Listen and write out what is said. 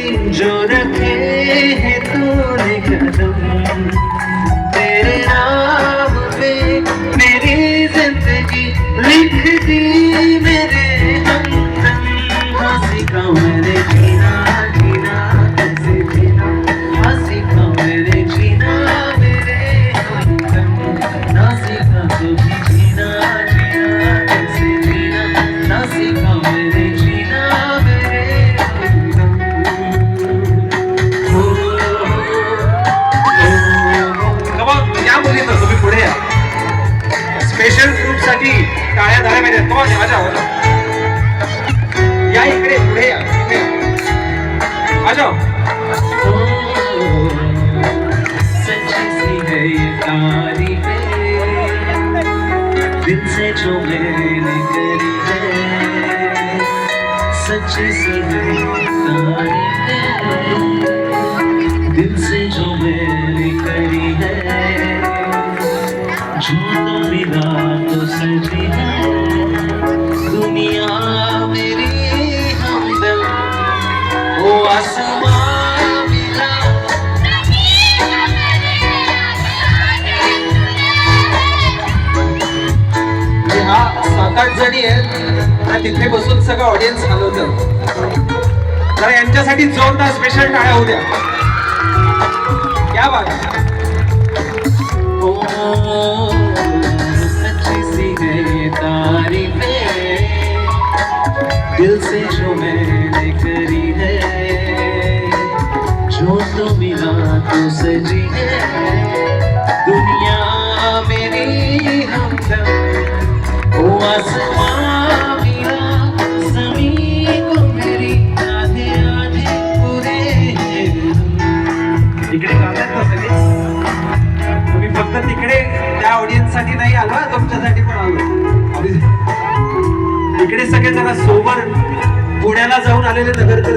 जो रखे हैं तूने कदम, तेरे नाम पे मेरी जिंदगी लिख दी मेरे हमदम। हंसी का मेरे जीना जीना कैसे जीना, हंसी का मेरे जीना मेरे हमदम। हंसी का कभी जीना जीना कैसे जीना, हंसी का मेरे जीना मेरे हमदम। या मुलींना तुम्ही पुढे या, स्पेशल ग्रुप साठी टाळ्या झाल्या पाहिजे. कमॉन आजा या इकडे पुढे या, आजा. सच्ची सी है ये तारीफें दिल से जो मैंने करी है, सच्ची सी है तारीफें दिल से जो मैंने करी है, जो तो मिला तो सजी है दुनिया मेरी हमदम। ओ आसमां मिला हा 7-8 जणी आहेत ना, तिथे बसून सगळं ऑडियन्स हलवतं. जरा यांच्यासाठी जोरदार स्पेशल टाळ्या होऊ द्या. क्या बात है. सच्ची सी है ये तारीफें दिल से जो मैंने करी है, जो तो मिला तो सजी है दुनिया मेरी हमदम। ओ आसमां मिला ज़मीन को मेरी आधे आधे पूरे हैं. इकडे गातात ना सगळे, तुम्ही फक्त तिकडे त्या ऑडियन्स साठी नाही आलो, तुमच्यासाठी पण आलो. इकडे सगळे जरा सोबर पुण्याला जाऊन आलेले नगरकर